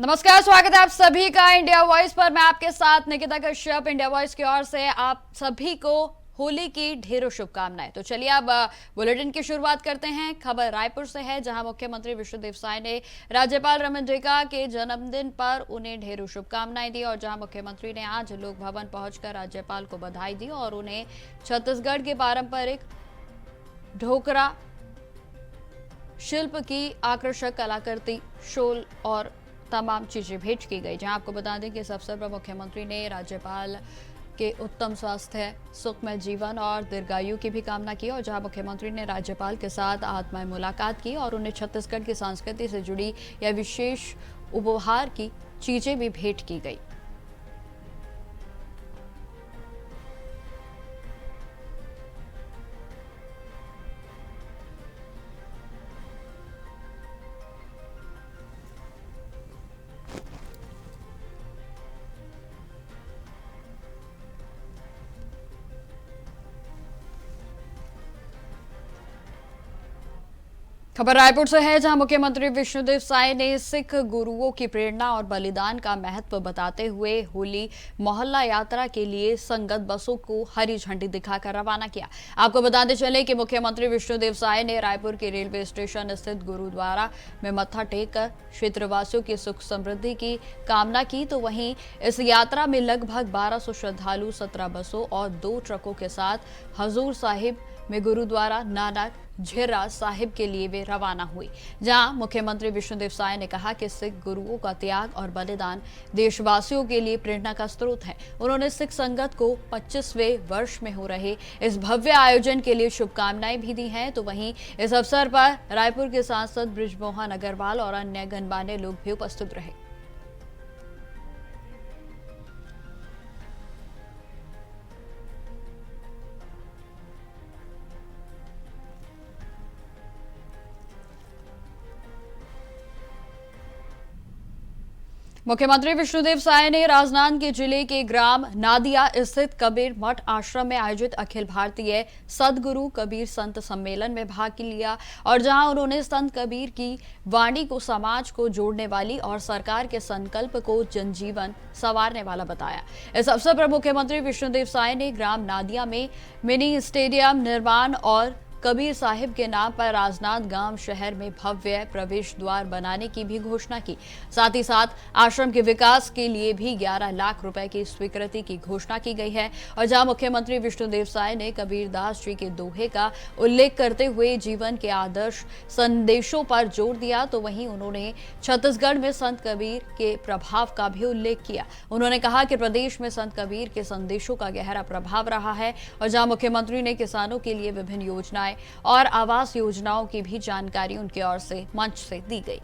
नमस्कार, स्वागत है आप सभी का इंडिया वॉइस पर। मैं आपके साथ निकिता कश्यप। इंडिया वॉइस की ओर से आप सभी को होली की ढेरों शुभकामनाएं। तो चलिए अब बुलेटिन की शुरुआत करते हैं। खबर रायपुर से है, जहां मुख्यमंत्री विष्णुदेव साय ने राज्यपाल रमन रेगा के जन्मदिन पर उन्हें ढेरों शुभकामनाएं दी। और जहां मुख्यमंत्री ने आज लोक भवन पहुंचकर राज्यपाल को बधाई दी और उन्हें छत्तीसगढ़ के पारंपरिक ढोकरा शिल्प की आकर्षक कलाकृति, शोल और तमाम चीजें भेंट की गई। जहां आपको बता दें कि इस अवसर पर मुख्यमंत्री ने राज्यपाल के उत्तम स्वास्थ्य, सुखमय जीवन और दीर्घायु की भी कामना की। और जहां मुख्यमंत्री ने राज्यपाल के साथ आत्मीय मुलाकात की और उन्हें छत्तीसगढ़ की संस्कृति से जुड़ी या विशेष उपहार की चीजें भी भेंट की गई। खबर रायपुर से है, जहां मुख्यमंत्री विष्णुदेव साय ने सिख गुरुओं की प्रेरणा और बलिदान का महत्व बताते हुए होली मोहल्ला यात्रा के लिए संगत बसों को हरी झंडी दिखाकर रवाना किया। आपको बताते चले कि मुख्यमंत्री विष्णुदेव साय ने रायपुर के रेलवे स्टेशन स्थित गुरुद्वारा में मत्था टेक कर क्षेत्रवासियों की सुख समृद्धि की कामना की। तो वहीं इस यात्रा में लगभग 1200 श्रद्धालु 17 बसों और 2 ट्रकों के साथ हजूर साहिब में गुरुद्वारा नानक झीरा साहिब के लिए वे रवाना हुई। जहां मुख्यमंत्री विष्णुदेव साय ने कहा कि सिख गुरुओं का त्याग और बलिदान देशवासियों के लिए प्रेरणा का स्रोत है। उन्होंने सिख संगत को 25वें वर्ष में हो रहे इस भव्य आयोजन के लिए शुभकामनाएं भी दी हैं। तो वहीं इस अवसर पर रायपुर के सांसद बृजमोहन अग्रवाल और अन्य गणमान्य लोग भी उपस्थित रहे। मुख्यमंत्री विष्णुदेव साय ने राजनांदगांव जिले के ग्राम नादिया स्थित कबीर मठ आश्रम में आयोजित अखिल भारतीय सदगुरु कबीर संत सम्मेलन में भाग लिया। और जहां उन्होंने संत कबीर की वाणी को समाज को जोड़ने वाली और सरकार के संकल्प को जनजीवन संवारने वाला बताया। इस अवसर पर मुख्यमंत्री विष्णुदेव साय ने ग्राम नादिया में मिनी स्टेडियम निर्माण और कबीर साहिब के नाम पर राजनांदगांव शहर में भव्य प्रवेश द्वार बनाने की भी घोषणा की। साथ ही साथ आश्रम के विकास के लिए भी 11 लाख रुपए की स्वीकृति की घोषणा की गई है। और जहां मुख्यमंत्री विष्णुदेव साय ने कबीर दास जी के दोहे का उल्लेख करते हुए जीवन के आदर्श संदेशों पर जोर दिया, तो वहीं उन्होंने छत्तीसगढ़ में संत कबीर के प्रभाव का भी उल्लेख किया। उन्होंने कहा कि प्रदेश में संत कबीर के संदेशों का गहरा प्रभाव रहा है। और जहां मुख्यमंत्री ने किसानों के लिए विभिन्न योजनाएं और आवास योजनाओं की भी जानकारी उनकी ओर से मंच से दी गई।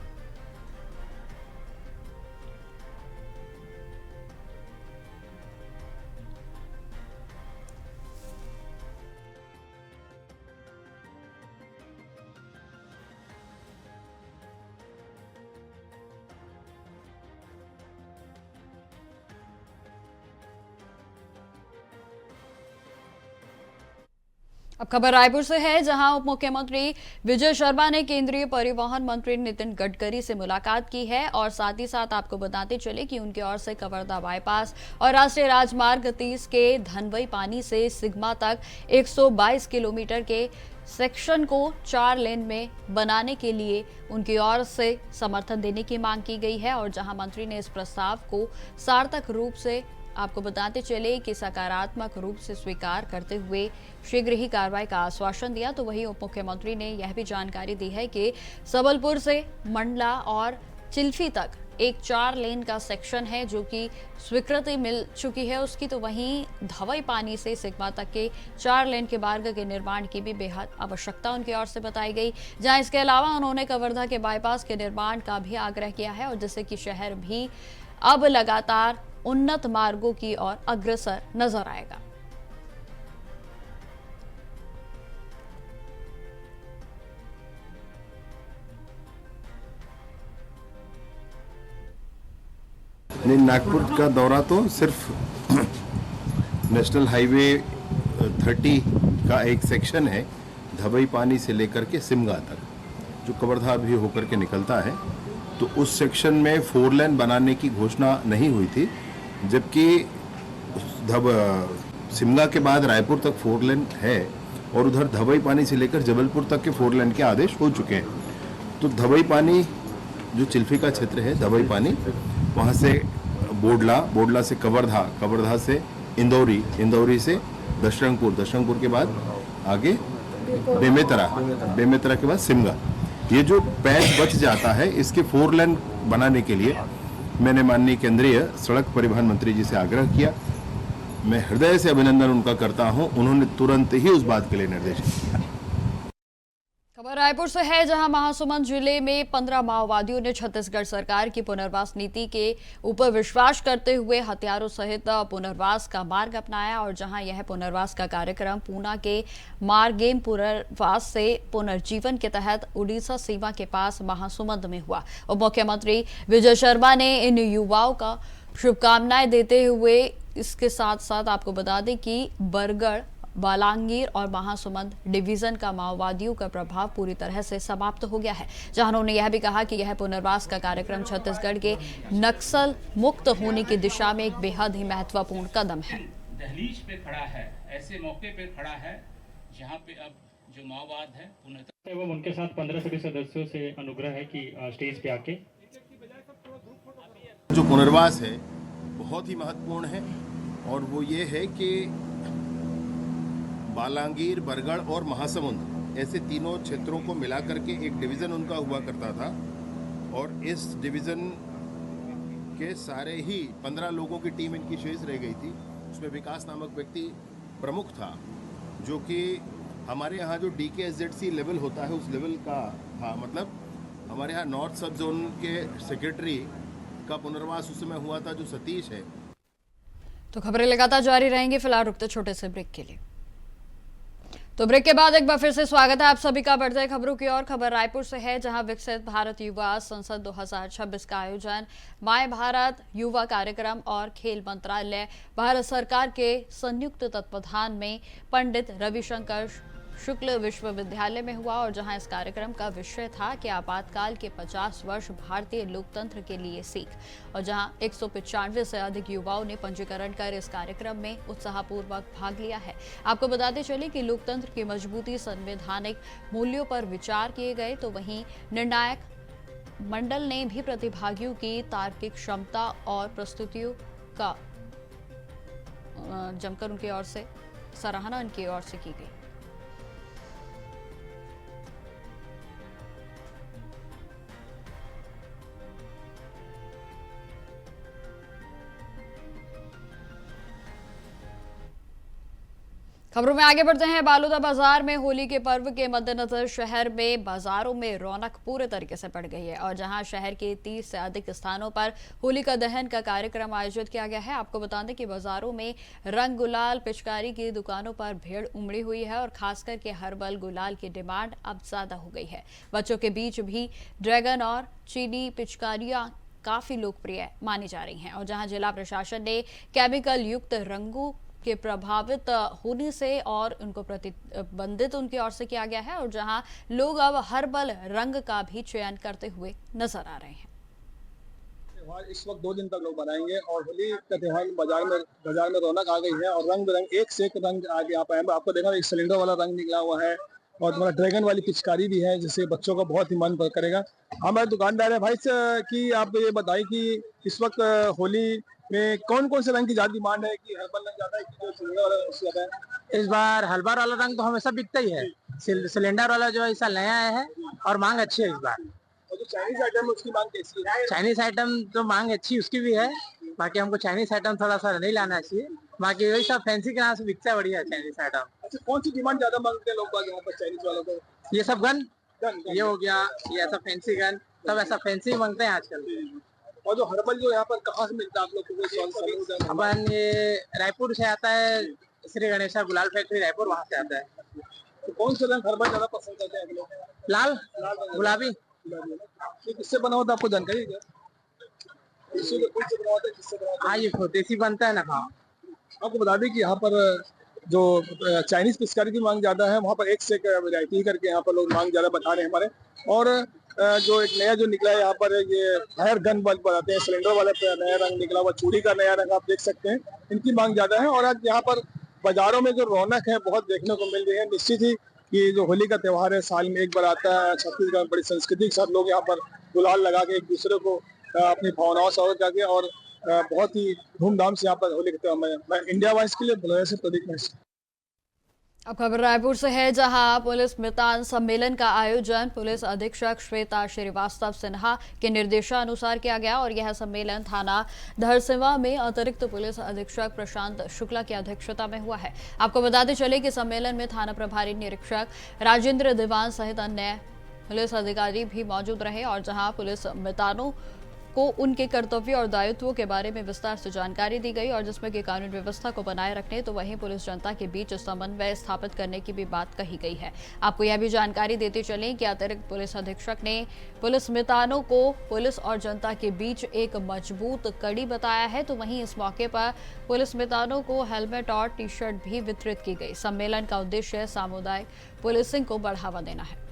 अब खबर रायपुर से है, जहां उप मुख्यमंत्री विजय शर्मा ने केंद्रीय परिवहन मंत्री नितिन गडकरी से मुलाकात की है। और साथ ही साथ आपको बताते चले कि उनकी ओर से कवर्धा बाईपास और राष्ट्रीय राजमार्ग 30 के धनवई पानी से सिग्मा तक 122 किलोमीटर के सेक्शन को 4 लेन में बनाने के लिए उनकी ओर से समर्थन देने की मांग की गई है। और जहां मंत्री ने इस प्रस्ताव को सार्थक रूप से आपको बताते चले कि सकारात्मक रूप से स्वीकार करते हुए शीघ्र ही कार्रवाई का आश्वासन दिया। तो वहीं उप मुख्यमंत्री ने यह भी जानकारी दी है कि सबलपुर से मंडला और चिल्फी तक एक 4 लेन का सेक्शन है जो कि स्वीकृति मिल चुकी है उसकी। तो वहीं धवई पानी से सिग्मा तक के 4 लेन के मार्ग के निर्माण की भी बेहद आवश्यकता उनकी ओर से बताई गई। जहां इसके अलावा उन्होंने कवर्धा के बाईपास के निर्माण का भी आग्रह किया है, और जिससे कि शहर भी अब लगातार उन्नत मार्गों की ओर अग्रसर नजर आएगा। नहीं, नागपुर का दौरा तो सिर्फ नेशनल हाईवे 30 का एक सेक्शन है, धवई पानी से लेकर के सिमगा तक, जो कवर्धा भी होकर के निकलता है। तो उस सेक्शन में 4 लेन बनाने की घोषणा नहीं हुई थी, जबकि शिमला के बाद रायपुर तक 4 लेन है और उधर धवई पानी से लेकर जबलपुर तक के 4 लेन के आदेश हो चुके हैं। तो धवई पानी जो चिल्फी का क्षेत्र है, धवई पानी वहाँ से बोडला से कवर्धा से इंदौरी से दशरंगपुर के बाद आगे बेमेतरा के बाद सिमगा, ये जो पैच बच जाता है, इसके 4 लेन बनाने के लिए मैंने माननीय केंद्रीय सड़क परिवहन मंत्री जी से आग्रह किया। मैं हृदय से अभिनंदन उनका करता हूं, उन्होंने तुरंत ही उस बात के लिए निर्देश दिया। खबर रायपुर से है, जहां महासमुंद जिले में 15 माओवादियों ने छत्तीसगढ़ सरकार की पुनर्वास नीति के ऊपर विश्वास करते हुए हथियारों सहित पुनर्वास का मार्ग अपनाया और जहां यह पुनर्वास का कार्यक्रम पूना के मारगेम पुनर्वास से पुनर्जीवन के तहत उड़ीसा सीमा के पास महासमुंद में हुआ। उप मुख्यमंत्री विजय शर्मा ने इन युवाओं का शुभकामनाएं देते हुए इसके साथ साथ आपको बता दें कि बरगढ़, बालांगीर और महासमुंद डिवीजन का माओवादियों का प्रभाव पूरी तरह से समाप्त हो गया है। जहां उन्होंने यह भी कहा कि यह पुनर्वास का कार्यक्रम छत्तीसगढ़ के नक्सल मुक्त होने की दिशा में एक बेहद ही महत्वपूर्ण कदम है। दहलीज पे खड़ा है, ऐसे मौके पे खड़ा है जहां पे अब जो माओवाद है पूर्णतः एवं उनके साथ 15 सभी सदस्यों से अनुग्रह है कि स्टेज पे आके जो पुनर्वास है बहुत ही महत्वपूर्ण है और वो ये है कि बालांगीर, बरगढ़ और महासमुंद ऐसे तीनों क्षेत्रों को मिलाकर के एक डिवीज़न उनका हुआ करता था और इस डिवीज़न के सारे ही 15 लोगों की टीम इनकी शेष रह गई थी। उसमें विकास नामक व्यक्ति प्रमुख था, जो कि हमारे यहाँ जो DKSZC लेवल होता है उस लेवल का था। मतलब हमारे यहाँ नॉर्थ सब जोन के सेक्रेटरी का पुनर्वास उस समय हुआ था, जो सतीश है। तो खबरें लगातार जारी रहेंगी, फिलहाल रुकते छोटे से ब्रेक के लिए। तो ब्रेक के बाद एक बार फिर से स्वागत है आप सभी का। बढ़ते हैं खबरों की ओर। खबर रायपुर से है, जहां विकसित भारत युवा संसद 2026 का आयोजन माय भारत युवा कार्यक्रम और खेल मंत्रालय भारत सरकार के संयुक्त तत्वाधान में पंडित रविशंकर शुक्ल विश्वविद्यालय में हुआ और जहां इस कार्यक्रम का विषय था कि आपातकाल के 50 वर्ष भारतीय लोकतंत्र के लिए सीख और जहां 195 से अधिक युवाओं ने पंजीकरण कर इस कार्यक्रम में उत्साहपूर्वक भाग लिया है। आपको बताते चले कि लोकतंत्र की मजबूती, संवैधानिक मूल्यों पर विचार किए गए, तो वहीं निर्णायक मंडल ने भी प्रतिभागियों की तार्किक क्षमता और प्रस्तुतियों का जमकर उनकी ओर से सराहना उनकी ओर से की गई। खबरों में आगे बढ़ते हैं। बालोदा बाजार में होली के पर्व के मद्देनजर शहर में बाजारों में रौनक पूरे तरीके से बढ़ गई है और जहां शहर के 30 से अधिक स्थानों पर होलिका दहन का कार्यक्रम आयोजित किया गया है। आपको बता दें कि बाजारों में रंग गुलाल पिचकारी की दुकानों पर भीड़ उमड़ी हुई है और खासकर के हर्बल गुलाल की डिमांड अब ज्यादा हो गई है। बच्चों के बीच भी ड्रैगन और चीनी पिचकारियां काफी लोकप्रिय मानी जा रही हैं और जहां जिला प्रशासन ने केमिकल युक्त रंगों के प्रभावित होने से और उनको प्रतिबंधित उनकी ओर से किया गया है और जहां लोग अब हर्बल रंग का भी चयन करते हुए नजर आ रहे हैं। त्योहार इस वक्त 2 दिन तक लोग बनाएंगे और होली का त्योहार बाजार में रौनक आ गई है और रंग बिरंग एक से एक रंग आगे आप आए। आपको देखा एक सिलेंडर वाला रंग निकला हुआ है और तुम्हारा ड्रैगन वाली पिचकारी भी है, जिससे बच्चों का बहुत ही मन करेगा। हमारे दुकानदार है भाई कि आप ये बताइए कि इस वक्त होली में कौन कौन से रंग की ज्यादा डिमांड है, कि हर्बल रंग ज्यादा है कि जो सिलेंडर वाला रंग ज्यादा है? इस बार हल्बार वाला रंग तो हमेशा बिकता ही है, सिलेंडर वाला जो इस साल नया आया है और मांग अच्छी है इस बार। और जो चाइनीज आइटम है उसकी मांग कैसी है? चाइनीज आइटम तो मांग अच्छी उसकी भी है, बाकी हमको चाइनीज आइटम थोड़ा सा नहीं लाना चाहिए, बाकी वही सब फैंसी के नाम से बिकता है बढ़िया चाइनीज आइटम। अच्छा, कौन सी डिमांड ज्यादा मांगते हैं लोग यहाँ पर चाइनीज वालों को? ये सब गन ये हो गया, ये ऐसा फैंसी गन, सब ऐसा फैंसी मांगते हैं आजकल। और जो हर्बल जो यहाँ पर कहाँ से मिलता है आप लोग को? अपन ये रायपुर से आता है, श्री गणेशा गुलाल फैक्ट्री रायपुर, वहाँ से आता है। तो कौन से रंग हर्बल ज्यादा पसंद करते हैं लोग? लाल गुलाबी। ये किससे बना होता है आपको जानकारी है क्या? हाँ, ये देसी बनता है ना। हाँ, आपको बता दें कि यहाँ पर जो चाइनीज पिचकारी की मांग ज्यादा है, वहाँ पर एक से एक वैरायटी करके यहाँ पर लोग मांग ज्यादा बता रहे हैं हमारे। और जो एक नया जो निकला है यहाँ पर ये फायर गन बल्ब बनाते हैं, सिलेंडर वाले पे नया रंग निकला हुआ, चूड़ी का नया रंग आप देख सकते हैं, इनकी मांग ज्यादा है। और आज यहाँ पर बाजारों में जो रौनक है बहुत देखने को मिल रही है। निश्चित ही कि जो होली का त्योहार है साल में एक बार आता है, छत्तीसगढ़ में बड़ी संस्कृति के साथ लोग यहाँ पर गुलाल लगा के एक दूसरे को अपनी भावनाओं से अवगत करके और बहुत ही धूमधाम से यहाँ पर होली का त्योहार मैं इंडिया वाइज के लिए भलोया से प्रदीप महर्षि। अब खबर रायपुर से है, जहां पुलिस मितान सम्मेलन का आयोजन पुलिस अधीक्षक श्वेता श्रीवास्तव सिन्हा के निर्देशानुसार किया गया और यह सम्मेलन थाना धरसिंवा में अतिरिक्त पुलिस अधीक्षक प्रशांत शुक्ला की अध्यक्षता में हुआ है। आपको बताते चले कि सम्मेलन में थाना प्रभारी निरीक्षक राजेंद्र दीवान सहित अन्य पुलिस अधिकारी भी मौजूद रहे और जहां पुलिस मितानों को उनके कर्तव्य और दायित्वों के बारे में विस्तार से जानकारी दी गई और जिसमें कि कानून व्यवस्था को बनाए रखने तो वहीं पुलिस जनता के बीच समन्वय स्थापित करने की भी बात कही गई है। आपको यह भी जानकारी देते चलें कि अतिरिक्त पुलिस अधीक्षक ने पुलिस मितानों को पुलिस और जनता के बीच एक मजबूत कड़ी बताया है। तो वहीं इस मौके पर पुलिस मितानों को हेलमेट और टी शर्ट भी वितरित की गई। सम्मेलन का उद्देश्य सामुदायिक पुलिसिंग को बढ़ावा देना है।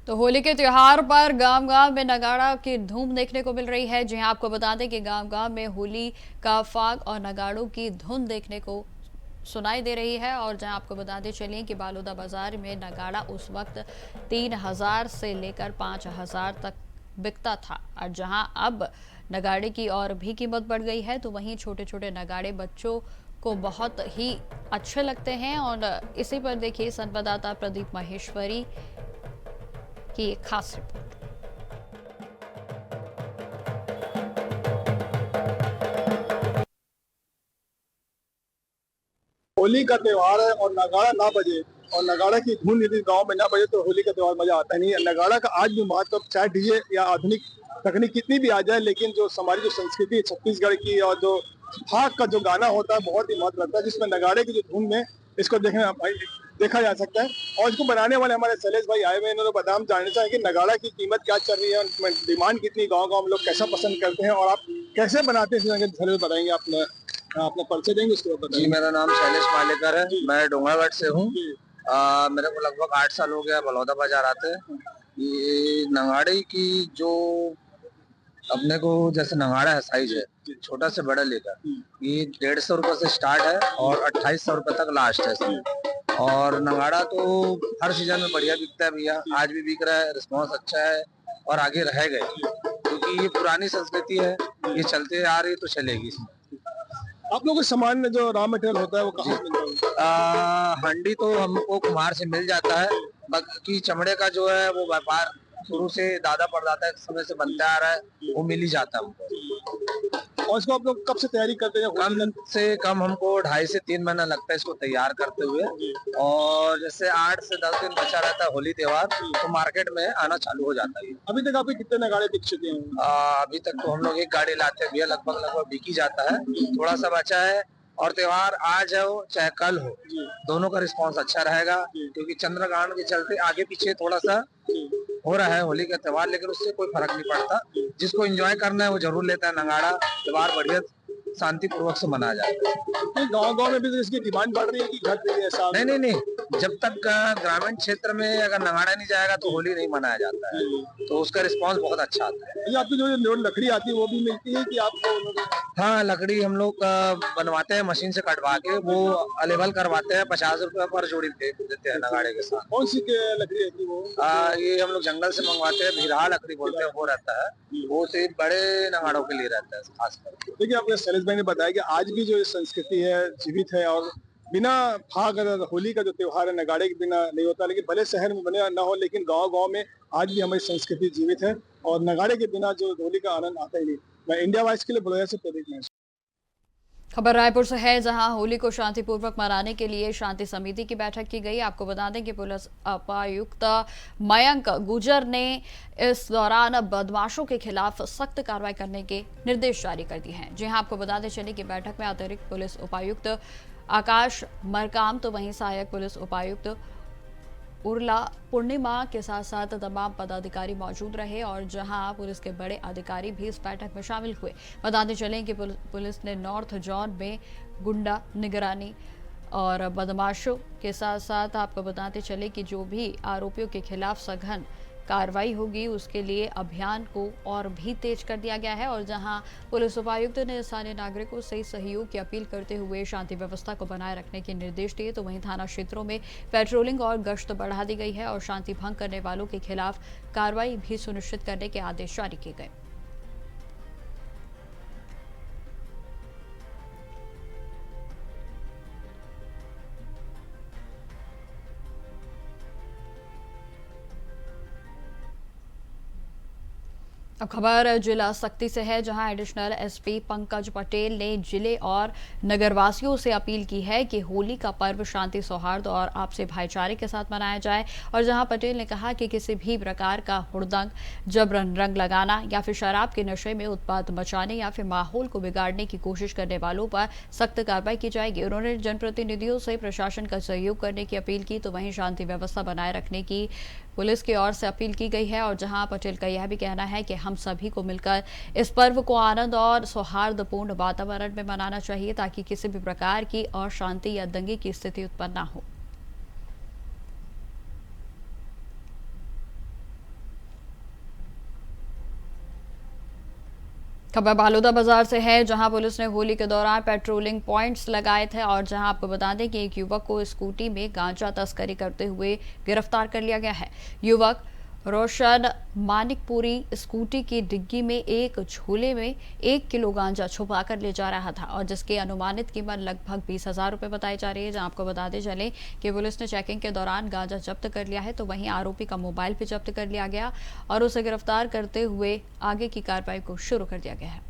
तो होली के त्योहार पर गांव-गांव में नगाड़ा की धूम देखने को मिल रही है। जी हां, आपको बता दें कि गांव-गांव में होली का फाग और नगाड़ों की धुन देखने को सुनाई दे रही है और जहां आपको बताते चलें कि बालोदा बाजार में नगाड़ा उस वक्त 3000 से लेकर 5000 तक बिकता था और जहां अब नगाड़े की और भी कीमत बढ़ गई है। तो वहीं छोटे-छोटे नगाड़े बच्चों को बहुत ही अच्छे लगते हैं और इसी पर देखिए संवाददाता प्रदीप माहेश्वरी की एक खास रिपोर्ट। होली का त्योहार है और नगाड़ा ना बजे और नगाड़ा की धुन यदि गांव में ना बजे तो होली का त्योहार मजा आता नहीं है। नगाड़ा का आज भी महत्व, चाहे डीजे या आधुनिक तकनीक कितनी भी आ जाए, लेकिन जो हमारी जो संस्कृति है छत्तीसगढ़ की और जो फाग का जो गाना होता है बहुत ही महत्व रखता है, जिसमें नगाड़े की जो धुन में इसको देखा जा सकता है। और इसको बनाने वाले हमारे शैलेश भाई आए हुए, इन्होंने बता हम जानना चाहें कि नगाड़ा की कीमत क्या चल रही है, डिमांड कितनी, गाँव में लोग कैसा पसंद करते हैं और आप कैसे बनाते हैं, शैलेश बताएंगे। अपना परिचय देंगे उसके बाद। जी, मेरा नाम शैलेश मालेकर है, मैं डोंगरागढ़ से हूँ। मेरे को लगभग 8 साल हो गया बलौदा बाजार आते हैं। ये नगाड़े की जो अपने को जैसे नगाड़ा है साइज है छोटा से बड़ा लेकर, ये 150 रुपए से स्टार्ट है और 2800 रुपए तक लास्ट है इसमें। और नगाड़ा तो हर सीजन में बढ़िया बिकता है भैया, आज भी बिक रहा है, रिस्पॉन्स अच्छा है और आगे रहेगा क्योंकि ये पुरानी संस्कृति है, ये चलते आ रही तो चलेगी। आप लोगों को सामान जो रॉ मटेरियल होता है वो कहाँ से मिलता है? हंडी तो हमको कुम्हार से मिल जाता है, बाकी चमड़े का जो है वो व्यापार शुरू से दादा परदादा के समय से बनता आ रहा है, वो मिल ही जाता है हमको। और इसको आप लोग कब से तैयारी करते हैं? कम से कम हमको 2.5 से 3 महीना लगता है इसको तैयार करते हुए। और जैसे 8 से 10 दिन बचा रहता है होली त्योहार तो मार्केट में आना चालू हो जाता है। अभी तक आपके कितने नगाड़े बिक चुके हैं? अभी तक तो हम लोग एक गाड़ी लाते हैं भैया, लगभग बिक ही जाता है, थोड़ा सा बचा है। और त्योहार आज हो चाहे कल हो, दोनों का रिस्पांस अच्छा रहेगा क्योंकि चंद्रग्रहण के चलते आगे पीछे थोड़ा सा हो रहा है होली का त्योहार, लेकिन उससे कोई फर्क नहीं पड़ता। जिसको एंजॉय करना है वो जरूर लेता है। नगाड़ा त्योहार बढ़िया शांति पूर्वक से मनाया जाता है। गाँव में भी तो इसकी डिमांड बढ़ रही है कि घट रही है? ऐसा नहीं, जब तक ग्रामीण क्षेत्र में अगर नगाड़ा नहीं जाएगा तो होली नहीं मनाया जाता है, तो उसका रिस्पांस बहुत अच्छा आता है। ये आपकी जो लकड़ी आती है वो भी मिलती है कि आपको? हाँ, लकड़ी हम लोग बनवाते हैं मशीन से कटवा के, वो अलेबल करवाते हैं, 50 रुपए पर जोड़ी देते हैं नगाड़े के साथ। कौन सी लकड़ी रहती है वो? ये हम लोग जंगल से मंगवाते हैं, भिरहा लकड़ी बोलते हैं, वो रहता है, वो सिर्फ बड़े नगाड़ों के लिए रहता है खासकर। देखिए, आपने शैलेश भाई ने बताया कि आज भी जो संस्कृति है जीवित है और बिना फाग होली का जो त्योहार है नगाड़े के बिना नहीं होता। लेकिन भले शहर में बने ना हो, लेकिन गांव में आज भी हमारी संस्कृति जीवित है और नगाड़े के बिना जो होली का आनंद आता ही नहीं। मैं इंडिया वाइज के लिए बलौया से प्रदीप महर्षि। खबर रायपुर से है, जहां होली को शांतिपूर्वक मनाने के लिए शांति समिति की बैठक की गई। आपको बता दें कि पुलिस उपायुक्त मयंक गुजर ने इस दौरान बदमाशों के खिलाफ सख्त कार्रवाई करने के निर्देश जारी कर दिए हैं। जी हां, आपको बताते चले कि बैठक में अतिरिक्त पुलिस उपायुक्त आकाश मरकाम तो वहीं सहायक पुलिस उपायुक्त उर्ला पूर्णिमा के साथ साथ तमाम पदाधिकारी मौजूद रहे और जहां पुलिस के बड़े अधिकारी भी इस बैठक में शामिल हुए। बताते चलें कि पुलिस ने नॉर्थ जोन में गुंडा निगरानी और बदमाशों के साथ साथ आपको बताते चले कि जो भी आरोपियों के खिलाफ सघन कार्रवाई होगी उसके लिए अभियान को और भी तेज कर दिया गया है। और जहां पुलिस उपायुक्त ने स्थानीय नागरिकों से सहयोग की अपील करते हुए शांति व्यवस्था को बनाए रखने के निर्देश दिए, तो वहीं थाना क्षेत्रों में पेट्रोलिंग और गश्त बढ़ा दी गई है और शांति भंग करने वालों के खिलाफ कार्रवाई भी सुनिश्चित करने के आदेश जारी किए गए। अब खबर जिला सक्ती से है, जहां एडिशनल एसपी पंकज पटेल ने जिले और नगरवासियों से अपील की है कि होली का पर्व शांति सौहार्द और आपसी भाईचारे के साथ मनाया जाए। और जहां पटेल ने कहा कि किसी भी प्रकार का हुड़दंग, जबरन रंग लगाना या फिर शराब के नशे में उत्पात मचाने या फिर माहौल को बिगाड़ने की कोशिश करने वालों पर सख्त कार्रवाई की जाएगी। उन्होंने जनप्रतिनिधियों से प्रशासन का सहयोग करने की अपील की, तो वहीं शांति व्यवस्था बनाए रखने की पुलिस की ओर से अपील की गई है। और जहां पटेल का यह भी कहना है कि हम सभी को मिलकर इस पर्व को आनंद और सौहार्दपूर्ण वातावरण में मनाना चाहिए ताकि किसी भी प्रकार की अशांति या दंगे की स्थिति उत्पन्न न हो। खबर बालोदा बाजार से है, जहां पुलिस ने होली के दौरान पेट्रोलिंग पॉइंट्स लगाए थे और जहां आपको बता दें कि एक युवक को स्कूटी में गांजा तस्करी करते हुए गिरफ्तार कर लिया गया है। युवक रोशन मानिकपुरी स्कूटी की डिग्गी में एक झोले में 1 किलो गांजा छुपा कर ले जा रहा था और जिसकी अनुमानित कीमत लगभग 20,000 रुपए बताई जा रही है। जहां आपको बताते चले कि पुलिस ने चेकिंग के दौरान गांजा जब्त कर लिया है, तो वहीं आरोपी का मोबाइल भी जब्त कर लिया गया और उसे गिरफ्तार करते हुए आगे की कार्रवाई को शुरू कर दिया गया है।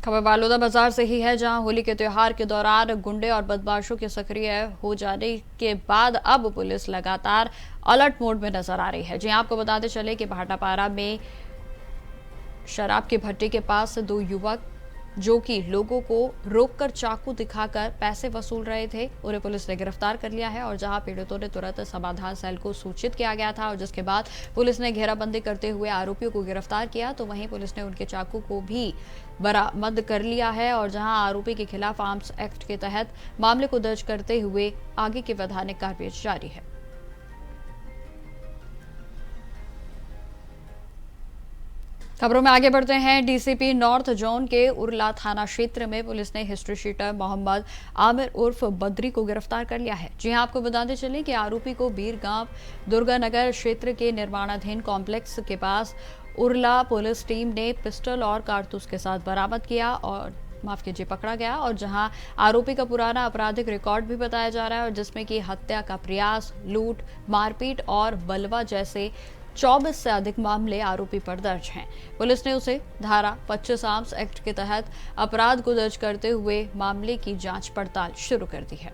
खबर बालोदा बाजार से ही है, जहां होली के त्योहार के दौरान गुंडे और बदमाशों के सक्रिय हो जाने के बाद अब पुलिस लगातार अलर्ट मोड में नजर आ रही है। जी आपको बताते चले कि भाटापारा में शराब के भट्टे के पास 2 युवक जो कि लोगों को रोककर चाकू दिखाकर पैसे वसूल रहे थे, उन्हें पुलिस ने गिरफ्तार कर लिया है। और जहां पीड़ितों ने तुरंत समाधान सेल को सूचित किया गया था और जिसके बाद पुलिस ने घेराबंदी करते हुए आरोपियों को गिरफ्तार किया, तो वहीं पुलिस ने उनके चाकू को भी बरामद कर लिया है। और जहां आरोपी के खिलाफ आर्म्स एक्ट के तहत मामले को दर्ज करते हुए आगे की वैधानिक कार्रवाई जारी है। खबरों में आगे बढ़ते हैं। डीसीपी नॉर्थ जोन के उरला थाना क्षेत्र में पुलिस ने हिस्ट्री शीटर मोहम्मद आमिर उर्फ बद्री को गिरफ्तार कर लिया है। जी हां, आपको बताते चले कि आरोपी को बीरगांव दुर्गानगर क्षेत्र के निर्माणाधीन कॉम्प्लेक्स के पास उरला पुलिस टीम ने पिस्टल और कारतूस के साथ बरामद किया और पकड़ा गया। और जहां आरोपी का पुराना आपराधिक रिकॉर्ड भी बताया जा रहा है और जिसमें कि हत्या का प्रयास, लूट, मारपीट और बलवा जैसे 24 से अधिक मामले आरोपी पर दर्ज हैं। पुलिस ने उसे धारा 25 आर्म्स एक्ट के तहत अपराध को दर्ज करते हुए मामले की जांच पड़ताल शुरू कर दी है।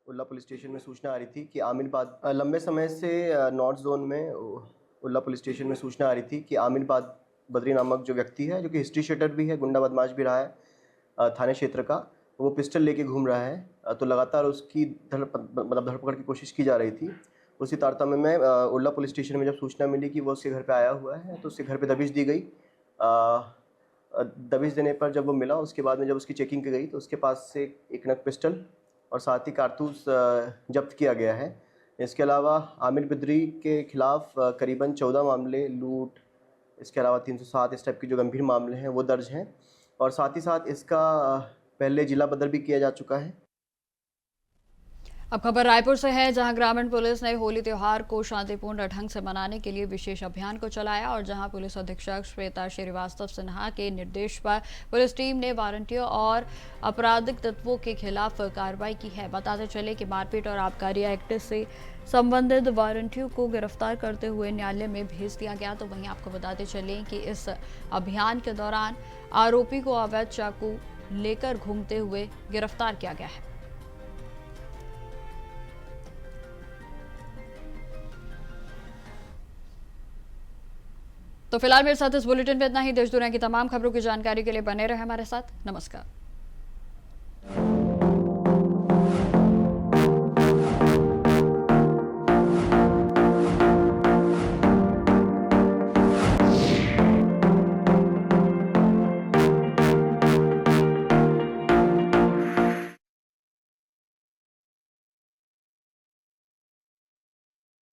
उल्ला पुलिस स्टेशन में सूचना आ रही थी कि आमिनबाद लंबे समय से नॉर्थ जोन में उल्ला पुलिस स्टेशन में सूचना आ रही थी कि आमिनबाद बद्री नामक जो व्यक्ति है, जो कि हिस्ट्री शीटर भी है, गुंडा बदमाश भी रहा है थाने क्षेत्र का, वो पिस्टल लेके घूम रहा है। तो लगातार उसकी धरपकड़ की कोशिश की जा रही थी। उसी तारतम्य में उल्ला पुलिस स्टेशन में जब सूचना मिली कि वो उसके घर पे आया हुआ है, तो उसके घर पे दबिश दी गई। दबिश देने पर जब वो मिला, उसके बाद में जब उसकी चेकिंग की गई तो उसके पास से एक नग पिस्टल और साथ ही कारतूस जब्त किया गया है। इसके अलावा आमिर बद्री के खिलाफ करीबन 14 मामले लूट, इसके अलावा 307 इस टाइप के जो गंभीर मामले हैं वो दर्ज हैं और साथ ही साथ इसका पहले जिला बदल भी किया जा चुका है। अब खबर रायपुर से है, जहां ग्रामीण पुलिस ने होली त्योहार को शांतिपूर्ण ढंग से मनाने के लिए विशेष अभियान को चलाया और जहां पुलिस अधीक्षक श्वेता श्रीवास्तव सिन्हा के निर्देश पर पुलिस टीम ने वारंटियों और आपराधिक तत्वों के खिलाफ कार्रवाई की है। बताते चले कि मारपीट और आबकारी एक्ट से संबंधित वारंटियों को गिरफ्तार करते हुए न्यायालय में भेज दिया गया। तो वहीं आपको बताते चले कि इस अभियान के दौरान आरोपी को अवैध चाकू लेकर घूमते हुए गिरफ्तार किया गया है। तो फिलहाल मेरे साथ इस बुलेटिन में इतना ही। देश दुनिया की तमाम खबरों की जानकारी के लिए बने रहे हमारे साथ। नमस्कार।